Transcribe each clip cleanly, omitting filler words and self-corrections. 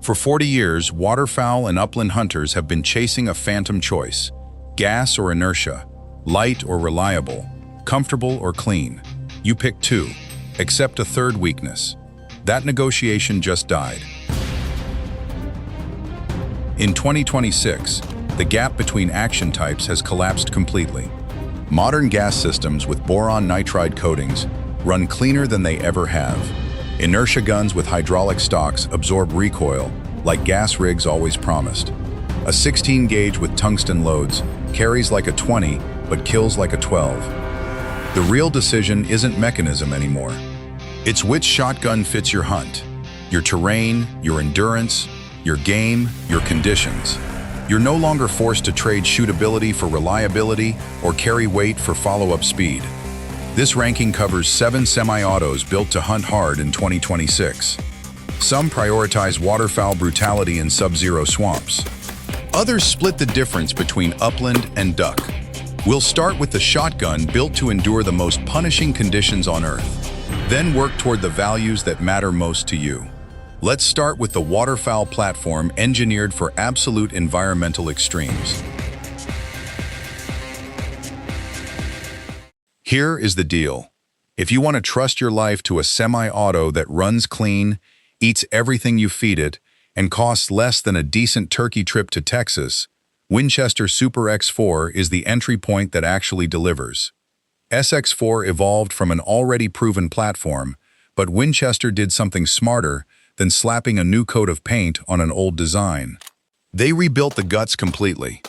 For 40 years, waterfowl and upland hunters have been chasing a phantom choice: gas or inertia, light or reliable, comfortable or clean. You pick two, except a third weakness. That negotiation just died. In 2026, the gap between action types has collapsed completely. Modern gas systems with boron nitride coatings run cleaner than they ever have. Inertia guns with hydraulic stocks absorb recoil like gas rigs always promised. A 16 gauge with tungsten loads carries like a 20 but kills like a 12. The real decision isn't mechanism anymore. It's which shotgun fits your hunt, your terrain, your endurance, your game, your conditions. You're no longer forced to trade shootability for reliability or carry weight for follow-up speed. This ranking covers 7 semi-autos built to hunt hard in 2026. Some prioritize waterfowl brutality in sub-zero swamps. Others split the difference between upland and duck. We'll start with the shotgun built to endure the most punishing conditions on Earth, then work toward the values that matter most to you. Let's start with the waterfowl platform engineered for absolute environmental extremes. Here is the deal. If you want to trust your life to a semi-auto that runs clean, eats everything you feed it, and costs less than a decent turkey trip to Texas, Winchester Super X4 is the entry point that actually delivers. SX4 evolved from an already proven platform, but Winchester did something smarter than slapping a new coat of paint on an old design. They rebuilt the guts completely.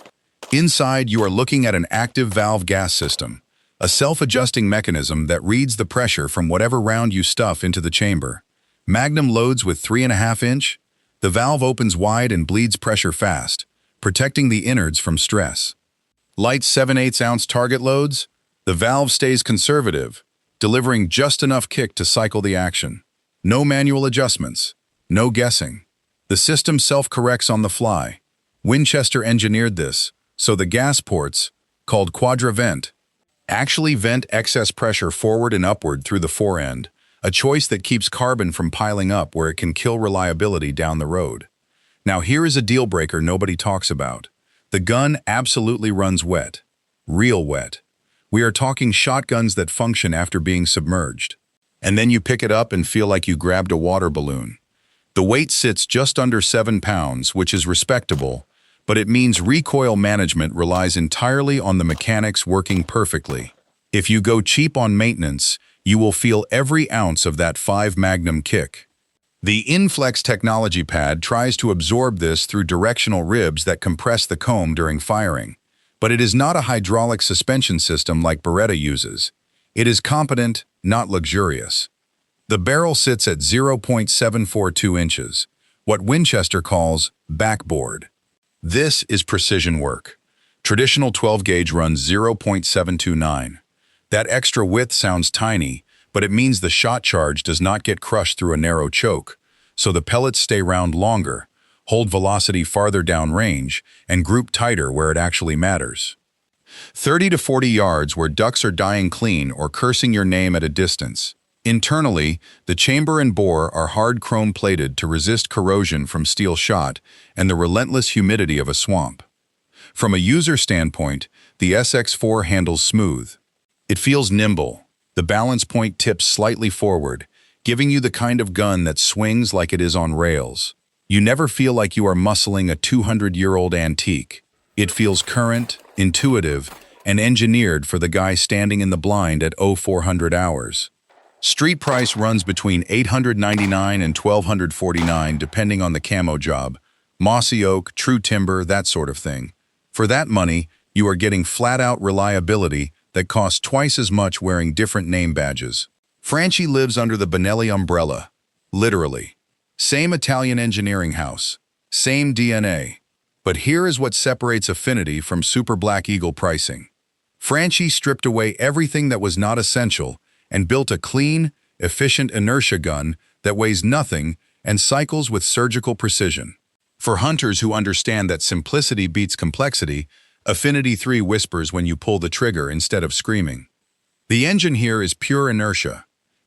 Inside, you are looking at an active valve gas system, a self-adjusting mechanism that reads the pressure from whatever round you stuff into the chamber. Magnum loads with 3.5-inch. The valve opens wide and bleeds pressure fast, protecting the innards from stress. Light 7/8-ounce target loads. The valve stays conservative, delivering just enough kick to cycle the action. No manual adjustments, no guessing. The system self-corrects on the fly. Winchester engineered this, so the gas ports, called quadra-vent, actually vent excess pressure forward and upward through the forend, a choice that keeps carbon from piling up where it can kill reliability down the road. Now here is a deal breaker nobody talks about. The gun absolutely runs wet. Real wet. We are talking shotguns that function after being submerged. And then you pick it up and feel like you grabbed a water balloon. The weight sits just under 7 pounds, which is respectable, but it means recoil management relies entirely on the mechanics working perfectly. If you go cheap on maintenance, you will feel every ounce of that 5 Magnum kick. The Inflex technology pad tries to absorb this through directional ribs that compress the comb during firing, but it is not a hydraulic suspension system like Beretta uses. It is competent, not luxurious. The barrel sits at 0.742 inches, what Winchester calls backboard. This is precision work. Traditional 12-gauge runs 0.729. That extra width sounds tiny, but it means the shot charge does not get crushed through a narrow choke, so the pellets stay round longer, hold velocity farther down range, and group tighter where it actually matters. 30 to 40 yards where ducks are dying clean or cursing your name at a distance. Internally, the chamber and bore are hard chrome-plated to resist corrosion from steel shot and the relentless humidity of a swamp. From a user standpoint, the SX4 handles smooth. It feels nimble. The balance point tips slightly forward, giving you the kind of gun that swings like it is on rails. You never feel like you are muscling a 200-year-old antique. It feels current, intuitive, and engineered for the guy standing in the blind at 0400 hours. Street price runs between $899 and $1,249 depending on the camo job. Mossy oak, true timber, that sort of thing. For that money, you are getting flat-out reliability that costs twice as much wearing different name badges. Franchi lives under the Benelli umbrella. Literally. Same Italian engineering house. Same DNA. But here is what separates Affinity from Super Black Eagle pricing. Franchi stripped away everything that was not essential and built a clean, efficient inertia gun that weighs nothing and cycles with surgical precision. For hunters who understand that simplicity beats complexity, Affinity 3 whispers when you pull the trigger instead of screaming. The engine here is pure inertia.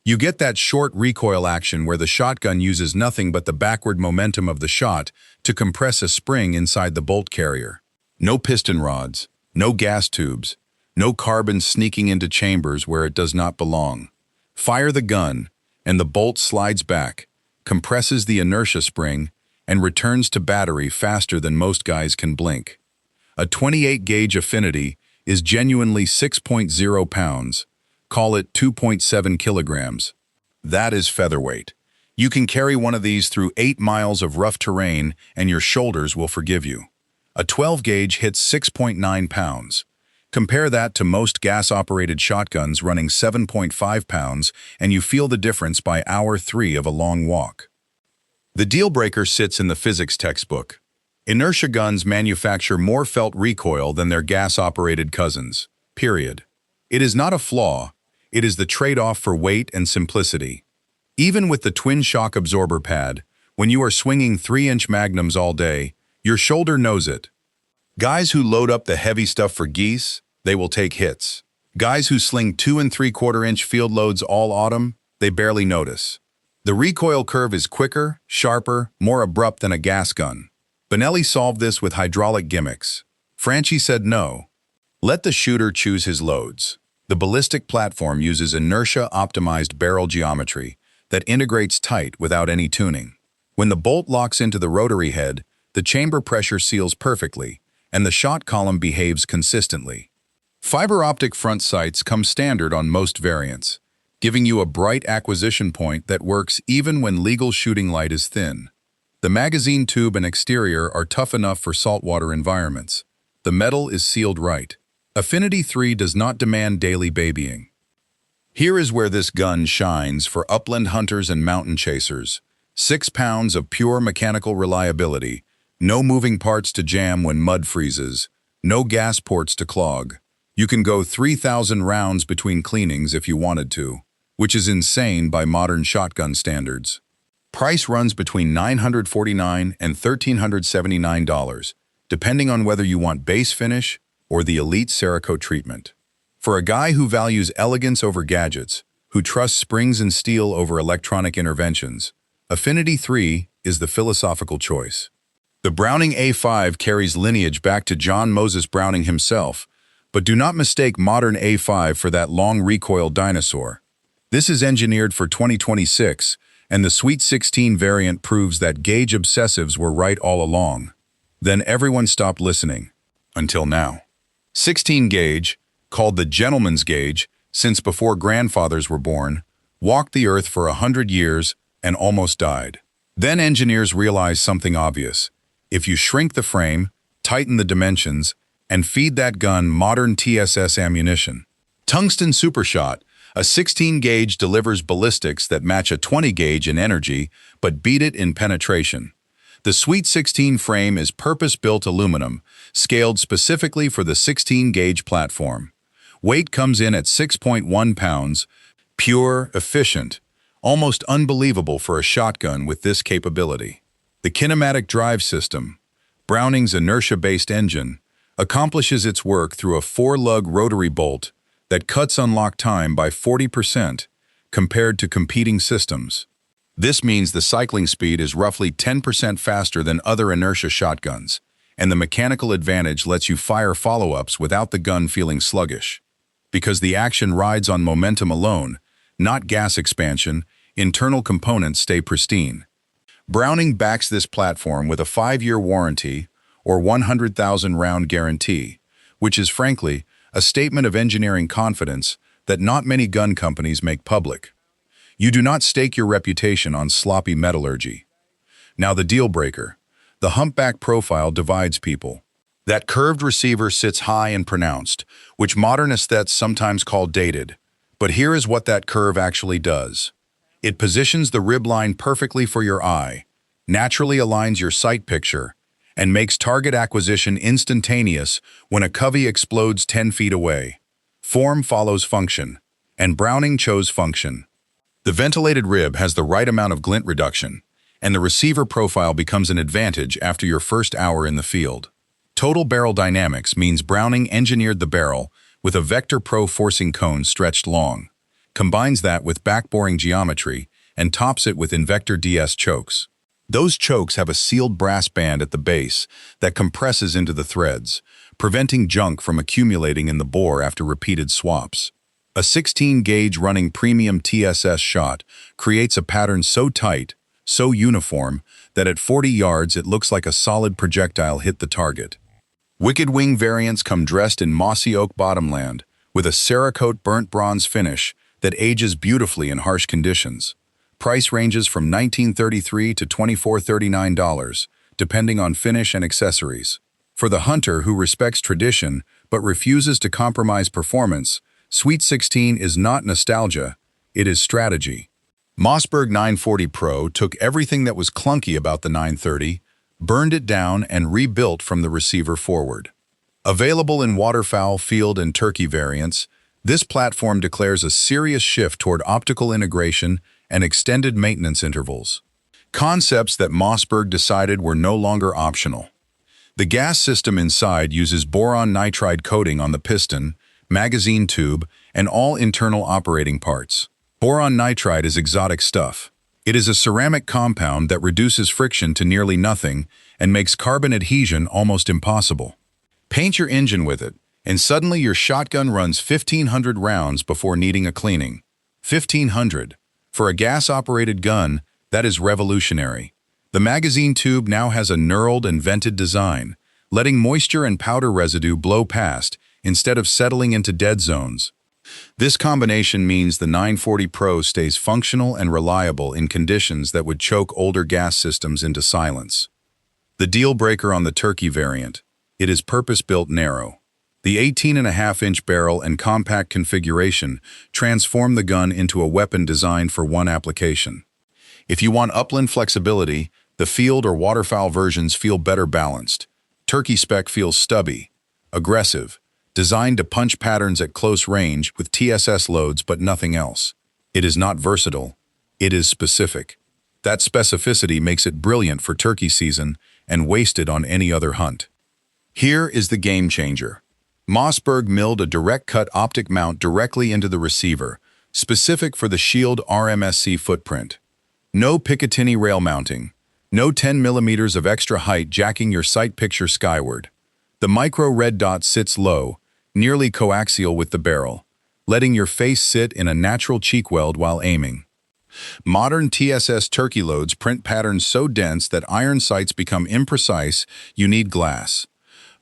You get that short recoil action where the shotgun uses nothing but the backward momentum of the shot to compress a spring inside the bolt carrier. No piston rods, no gas tubes, no carbon sneaking into chambers where it does not belong. Fire the gun, and the bolt slides back, compresses the inertia spring, and returns to battery faster than most guys can blink. A 28-gauge Affinity is genuinely 6.0 pounds. Call it 2.7 kilograms. That is featherweight. You can carry one of these through 8 miles of rough terrain and your shoulders will forgive you. A 12-gauge hits 6.9 pounds. Compare that to most gas-operated shotguns running 7.5 pounds and you feel the difference by hour 3 of a long walk. The deal breaker sits in the physics textbook. Inertia guns manufacture more felt recoil than their gas-operated cousins. Period. It is not a flaw. It is the trade-off for weight and simplicity. Even with the twin shock absorber pad, when you are swinging 3-inch magnums all day, your shoulder knows it. Guys who load up the heavy stuff for geese, they will take hits. Guys who sling 2 3/4-inch field loads all autumn, they barely notice. The recoil curve is quicker, sharper, more abrupt than a gas gun. Benelli solved this with hydraulic gimmicks. Franchi said no. Let the shooter choose his loads. The ballistic platform uses inertia-optimized barrel geometry that integrates tight without any tuning. When the bolt locks into the rotary head, the chamber pressure seals perfectly, and the shot column behaves consistently. Fiber optic front sights come standard on most variants, giving you a bright acquisition point that works even when legal shooting light is thin. The magazine tube and exterior are tough enough for saltwater environments. The metal is sealed right. Affinity 3 does not demand daily babying. Here is where this gun shines for upland hunters and mountain chasers. 6 pounds of pure mechanical reliability, no moving parts to jam when mud freezes, no gas ports to clog. You can go 3,000 rounds between cleanings if you wanted to, which is insane by modern shotgun standards. Price runs between $949 and $1,379, depending on whether you want base finish or the elite Cerakote treatment. For a guy who values elegance over gadgets, who trusts springs and steel over electronic interventions, Affinity 3 is the philosophical choice. The Browning A5 carries lineage back to John Moses Browning himself, but do not mistake modern A5 for that long recoil dinosaur. This is engineered for 2026, and the Sweet 16 variant proves that gauge obsessives were right all along. Then everyone stopped listening. Until now. 16 gauge, called the gentleman's gauge since before grandfathers were born, walked the earth for 100 years and almost died. Then engineers realized something obvious. If you shrink the frame, tighten the dimensions, and feed that gun modern TSS ammunition. Tungsten Supershot, a 16 gauge delivers ballistics that match a 20 gauge in energy but beat it in penetration. The Sweet 16 frame is purpose-built aluminum, scaled specifically for the 16-gauge platform. Weight comes in at 6.1 pounds, pure, efficient, almost unbelievable for a shotgun with this capability. The kinematic drive system, Browning's inertia-based engine, accomplishes its work through a 4-lug rotary bolt that cuts unlock time by 40% compared to competing systems. This means the cycling speed is roughly 10% faster than other inertia shotguns, and the mechanical advantage lets you fire follow-ups without the gun feeling sluggish. Because the action rides on momentum alone, not gas expansion, internal components stay pristine. Browning backs this platform with a 5-year warranty or 100,000 round guarantee, which is frankly a statement of engineering confidence that not many gun companies make public. You do not stake your reputation on sloppy metallurgy. Now the deal breaker. The humpback profile divides people. That curved receiver sits high and pronounced, which modern aesthetes sometimes call dated. But here is what that curve actually does. It positions the ribline perfectly for your eye, naturally aligns your sight picture, and makes target acquisition instantaneous when a covey explodes 10 feet away. Form follows function, and Browning chose function. The ventilated rib has the right amount of glint reduction, and the receiver profile becomes an advantage after your first hour in the field. Total barrel dynamics means Browning engineered the barrel with a Vector Pro forcing cone stretched long. combines that with back-boring geometry, and tops it with Invector DS chokes. Those chokes have a sealed brass band at the base that compresses into the threads, preventing junk from accumulating in the bore after repeated swaps. A 16-gauge running premium TSS shot creates a pattern so tight, so uniform, that at 40 yards it looks like a solid projectile hit the target. Wicked Wing variants come dressed in mossy oak bottomland, with a Cerakote burnt bronze finish that ages beautifully in harsh conditions. Price ranges from $19.33 to $24.39, depending on finish and accessories. For the hunter who respects tradition but refuses to compromise performance, Sweet 16 is not nostalgia, it is strategy. Mossberg 940 Pro took everything that was clunky about the 930, burned it down, and rebuilt from the receiver forward. Available in waterfowl, field, and turkey variants, this platform declares a serious shift toward optical integration and extended maintenance intervals. Concepts that Mossberg decided were no longer optional. The gas system inside uses boron nitride coating on the piston, magazine tube, and all internal operating parts. Boron nitride is exotic stuff. It is a ceramic compound that reduces friction to nearly nothing and makes carbon adhesion almost impossible. Paint your engine with it, and suddenly your shotgun runs 1,500 rounds before needing a cleaning. 1,500. For a gas-operated gun, that is revolutionary. The magazine tube now has a knurled and vented design, letting moisture and powder residue blow past instead of settling into dead zones. This combination means the 940 Pro stays functional and reliable in conditions that would choke older gas systems into silence. The deal breaker on the turkey variant: it is purpose-built narrow. The 18.5-inch barrel and compact configuration transform the gun into a weapon designed for one application. If you want upland flexibility, the field or waterfowl versions feel better balanced. Turkey spec feels stubby, aggressive, designed to punch patterns at close range with TSS loads but nothing else. It is not versatile, it is specific. That specificity makes it brilliant for turkey season and wasted on any other hunt. Here is the game changer. Mossberg milled a direct-cut optic mount directly into the receiver, specific for the Shield RMSC footprint. No Picatinny rail mounting, no 10 millimeters of extra height jacking your sight picture skyward. The micro red dot sits low, nearly coaxial with the barrel, letting your face sit in a natural cheek weld while aiming. Modern TSS turkey loads print patterns so dense that iron sights become imprecise, you need glass.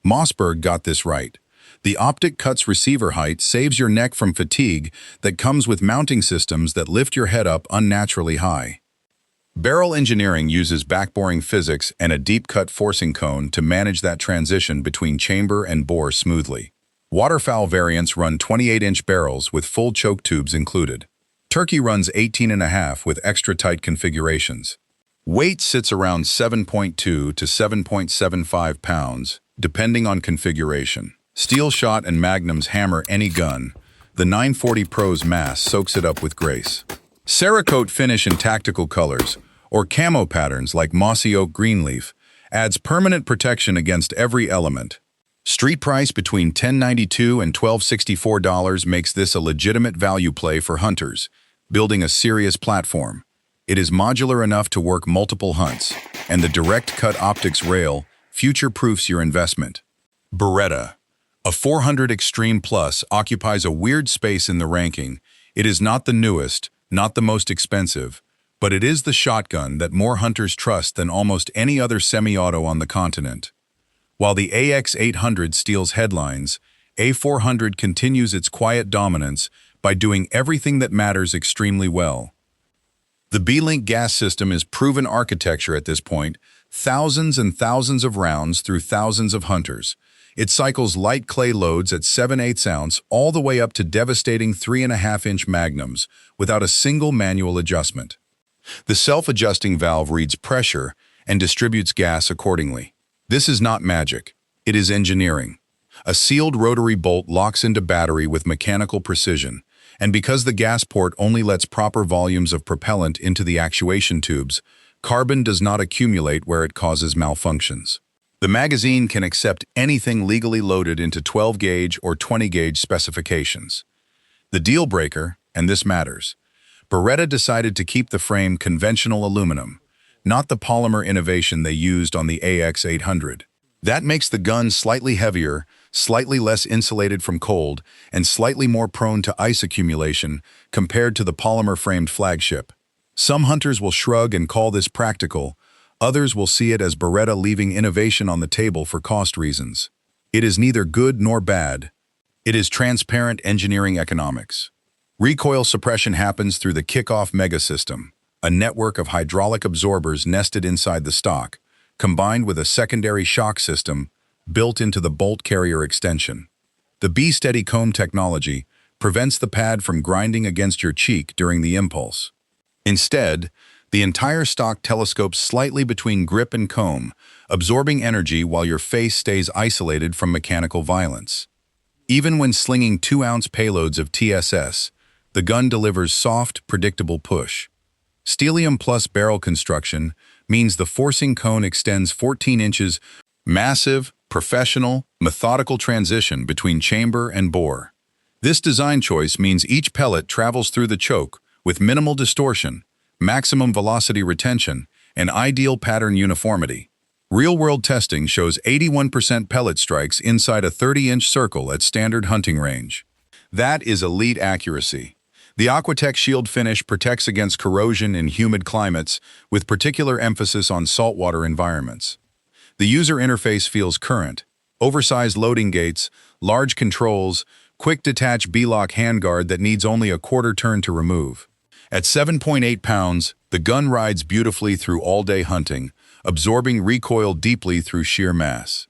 Mossberg got this right. The optic cuts receiver height saves your neck from fatigue that comes with mounting systems that lift your head up unnaturally high. Barrel engineering uses backboring physics and a deep-cut forcing cone to manage that transition between chamber and bore smoothly. Waterfowl variants run 28-inch barrels with full choke tubes included. Turkey runs 18.5 with extra tight configurations. Weight sits around 7.2 to 7.75 pounds, depending on configuration. Steel shot and magnums hammer any gun. The 940 Pro's mass soaks it up with grace. Cerakote finish in tactical colors, or camo patterns like mossy oak greenleaf, adds permanent protection against every element. Street price between $10.92 and $12.64 makes this a legitimate value play for hunters, building a serious platform. It is modular enough to work multiple hunts, and the direct-cut optics rail future-proofs your investment. Beretta. A 400 Xtreme Plus occupies a weird space in the ranking. It is not the newest, not the most expensive, but it is the shotgun that more hunters trust than almost any other semi-auto on the continent. While the AX800 steals headlines, A400 continues its quiet dominance by doing everything that matters extremely well. The B-Link gas system is proven architecture at this point, thousands and thousands of rounds through thousands of hunters. It cycles light clay loads at 7/8 ounce all the way up to devastating 3.5-inch magnums without a single manual adjustment. The self-adjusting valve reads pressure and distributes gas accordingly. This is not magic, it is engineering. A sealed rotary bolt locks into battery with mechanical precision, and because the gas port only lets proper volumes of propellant into the actuation tubes, carbon does not accumulate where it causes malfunctions. The magazine can accept anything legally loaded into 12-gauge or 20-gauge specifications. The deal breaker, and this matters. Beretta decided to keep the frame conventional aluminum, not the polymer innovation they used on the AX800. That makes the gun slightly heavier, slightly less insulated from cold, and slightly more prone to ice accumulation compared to the polymer-framed flagship. Some hunters will shrug and call this practical, others will see it as Beretta leaving innovation on the table for cost reasons. It is neither good nor bad. It is transparent engineering economics. Recoil suppression happens through the kickoff megasystem, a network of hydraulic absorbers nested inside the stock, combined with a secondary shock system built into the bolt carrier extension. The B-Steady comb technology prevents the pad from grinding against your cheek during the impulse. Instead, the entire stock telescopes slightly between grip and comb, absorbing energy while your face stays isolated from mechanical violence. Even when slinging 2-ounce payloads of TSS, the gun delivers soft, predictable push. Stellium Plus barrel construction means the forcing cone extends 14 inches, massive, professional, methodical transition between chamber and bore. This design choice means each pellet travels through the choke with minimal distortion, maximum velocity retention, and ideal pattern uniformity. Real-world testing shows 81% pellet strikes inside a 30-inch circle at standard hunting range. That is elite accuracy. The Aquatech Shield finish protects against corrosion in humid climates, with particular emphasis on saltwater environments. The user interface feels current. Oversized loading gates, large controls, quick detach B-lock handguard that needs only a quarter turn to remove. At 7.8 pounds, the gun rides beautifully through all-day hunting, absorbing recoil deeply through sheer mass.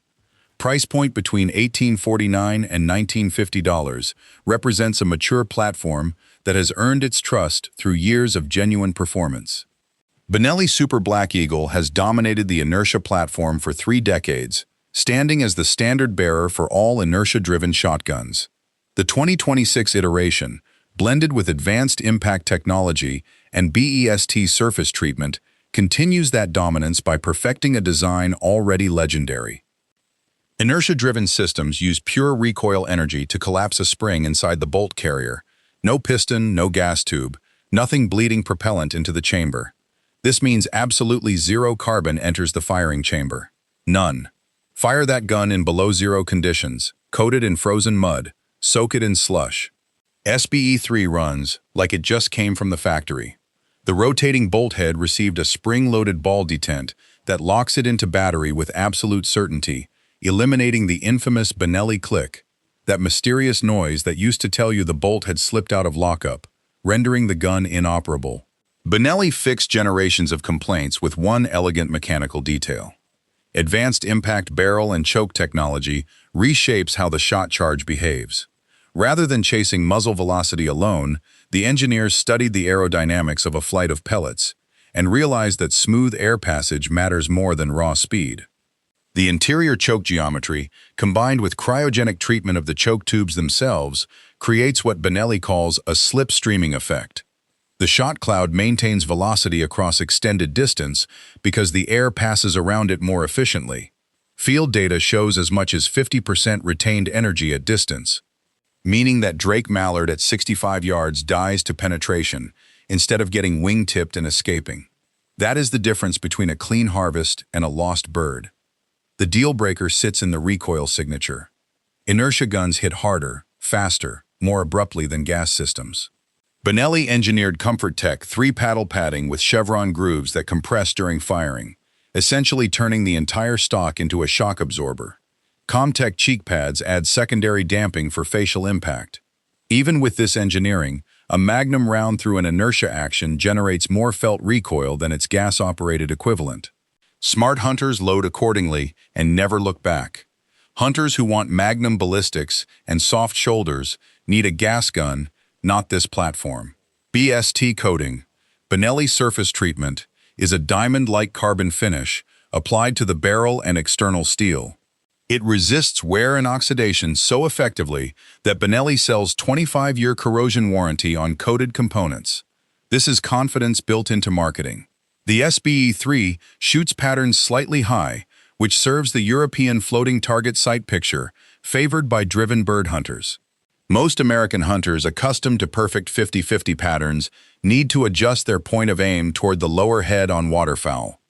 Price point between $1849 and $1950 represents a mature platform that has earned its trust through years of genuine performance. Benelli Super Black Eagle has dominated the inertia platform for 3 decades, standing as the standard bearer for all inertia-driven shotguns. The 2026 iteration, blended with advanced impact technology and BEST surface treatment, continues that dominance by perfecting a design already legendary. Inertia-driven systems use pure recoil energy to collapse a spring inside the bolt carrier. No piston, no gas tube, nothing bleeding propellant into the chamber. This means absolutely zero carbon enters the firing chamber. None. Fire that gun in below-zero conditions, coat it in frozen mud, soak it in slush. SBE-3 runs like it just came from the factory. The rotating bolt head received a spring-loaded ball detent that locks it into battery with absolute certainty, eliminating the infamous Benelli click, that mysterious noise that used to tell you the bolt had slipped out of lockup, rendering the gun inoperable. Benelli fixed generations of complaints with one elegant mechanical detail. Advanced impact barrel and choke technology reshapes how the shot charge behaves. Rather than chasing muzzle velocity alone, the engineers studied the aerodynamics of a flight of pellets and realized that smooth air passage matters more than raw speed. The interior choke geometry, combined with cryogenic treatment of the choke tubes themselves, creates what Benelli calls a slipstreaming effect. The shot cloud maintains velocity across extended distance because the air passes around it more efficiently. Field data shows as much as 50% retained energy at distance, meaning that Drake Mallard at 65 yards dies to penetration instead of getting wing-tipped and escaping. That is the difference between a clean harvest and a lost bird. The deal breaker sits in the recoil signature. Inertia guns hit harder, faster, more abruptly than gas systems. Benelli engineered Comfort Tech 3-paddle padding with chevron grooves that compress during firing, essentially turning the entire stock into a shock absorber. Comtech cheek pads add secondary damping for facial impact. Even with this engineering, a magnum round through an inertia action generates more felt recoil than its gas-operated equivalent. Smart hunters load accordingly and never look back. Hunters who want magnum ballistics and soft shoulders need a gas gun, not this platform. BST coating, Benelli surface treatment, is a diamond-like carbon finish applied to the barrel and external steel. It resists wear and oxidation so effectively that Benelli sells 25-year corrosion warranty on coated components. This is confidence built into marketing. The SBE-3 shoots patterns slightly high, which serves the European floating target sight picture, favored by driven bird hunters. Most American hunters accustomed to perfect 50-50 patterns need to adjust their point of aim toward the lower head on waterfowl.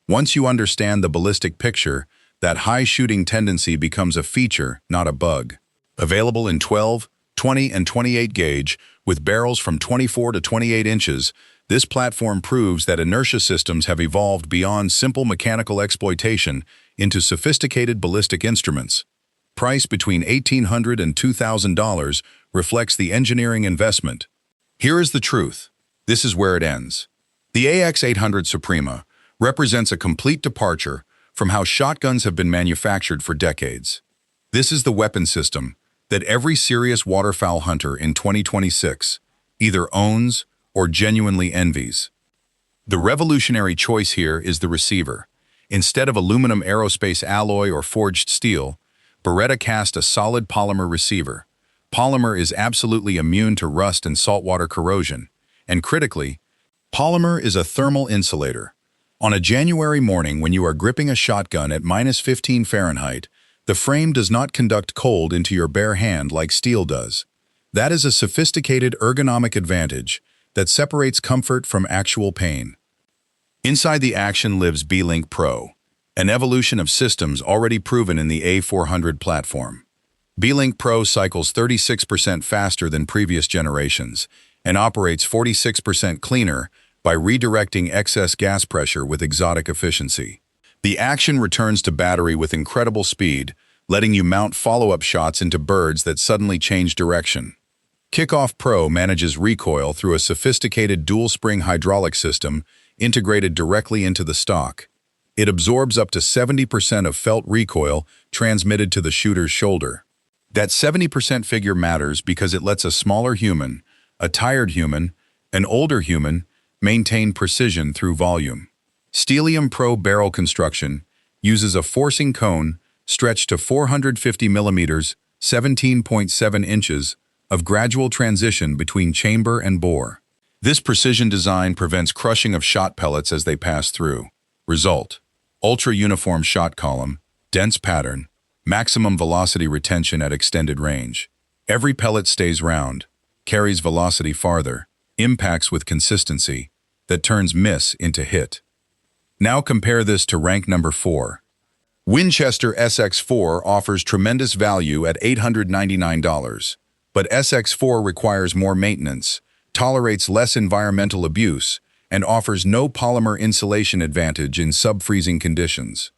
Once you understand the ballistic picture, that high shooting tendency becomes a feature, not a bug. Available in 12, 20, and 28 gauge, with barrels from 24 to 28 inches, this platform proves that inertia systems have evolved beyond simple mechanical exploitation into sophisticated ballistic instruments. Price between $1,800 and $2,000 reflects the engineering investment. Here is the truth. This is where it ends. The AX800 Suprema represents a complete departure from how shotguns have been manufactured for decades. This is the weapon system that every serious waterfowl hunter in 2026 either owns or genuinely envies. The revolutionary choice here is the receiver. Instead of aluminum aerospace alloy or forged steel, Beretta cast a solid polymer receiver. Polymer is absolutely immune to rust and saltwater corrosion, and critically, polymer is a thermal insulator. On a January morning when you are gripping a shotgun at -15 Fahrenheit, the frame does not conduct cold into your bare hand like steel does. That is a sophisticated ergonomic advantage that separates comfort from actual pain. Inside the action lives B-Link Pro, an evolution of systems already proven in the A400 platform. B-Link Pro cycles 36% faster than previous generations and operates 46% cleaner by redirecting excess gas pressure with exotic efficiency. The action returns to battery with incredible speed, letting you mount follow-up shots into birds that suddenly change direction. Kickoff Pro manages recoil through a sophisticated dual-spring hydraulic system integrated directly into the stock. It absorbs up to 70% of felt recoil transmitted to the shooter's shoulder. That 70% figure matters because it lets a smaller human, a tired human, an older human, maintain precision through volume. Stelium Pro barrel construction uses a forcing cone stretched to 450 millimeters, 17.7 inches, of gradual transition between chamber and bore. This precision design prevents crushing of shot pellets as they pass through. Result: ultra-uniform shot column, dense pattern, maximum velocity retention at extended range. Every pellet stays round, carries velocity farther, impacts with consistency that turns miss into hit. Now compare this to rank number 4. Winchester SX4 offers tremendous value at $899, but SX4 requires more maintenance, tolerates less environmental abuse, and offers no polymer insulation advantage in sub-freezing conditions.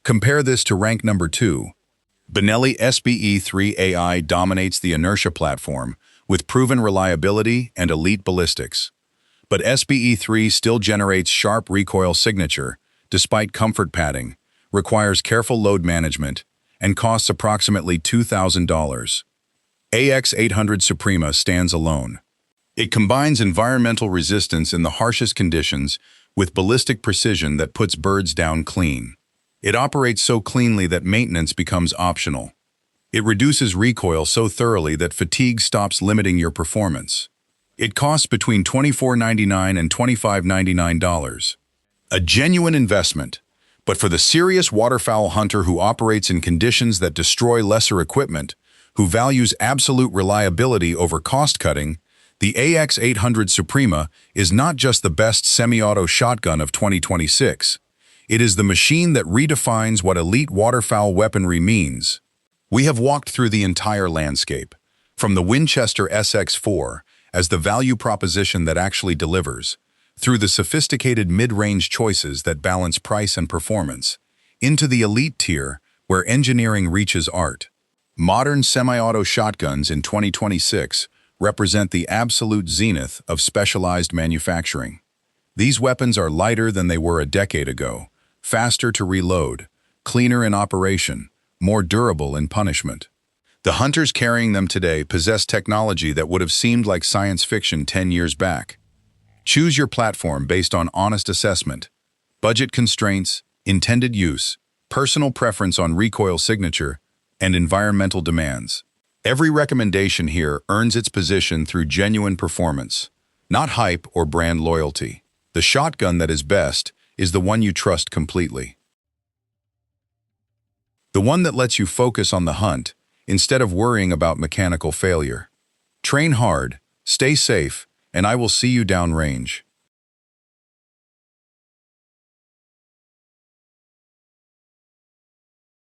Compare this to rank number 2. Benelli SBE-3 AI dominates the inertia platform with proven reliability and elite ballistics. But SBE-3 still generates sharp recoil signature, despite comfort padding, requires careful load management, and costs approximately $2,000. AX800 Suprema stands alone. It combines environmental resistance in the harshest conditions with ballistic precision that puts birds down clean. It operates so cleanly that maintenance becomes optional. It reduces recoil so thoroughly that fatigue stops limiting your performance. It costs between $24.99 and $25.99. A genuine investment, but for the serious waterfowl hunter who operates in conditions that destroy lesser equipment, who values absolute reliability over cost-cutting, the AX800 Suprema is not just the best semi-auto shotgun of 2026. It is the machine that redefines what elite waterfowl weaponry means. We have walked through the entire landscape, from the Winchester SX4 as the value proposition that actually delivers, through the sophisticated mid-range choices that balance price and performance, into the elite tier where engineering reaches art. Modern semi-auto shotguns in 2026 represent the absolute zenith of specialized manufacturing. These weapons are lighter than they were a decade ago, faster to reload, cleaner in operation, more durable in punishment. The hunters carrying them today possess technology that would have seemed like science fiction 10 years back. Choose your platform based on honest assessment, budget constraints, intended use, personal preference on recoil signature, and environmental demands. Every recommendation here earns its position through genuine performance, not hype or brand loyalty. The shotgun that is best is the one you trust completely. The one that lets you focus on the hunt instead of worrying about mechanical failure. Train hard, stay safe, and I will see you downrange.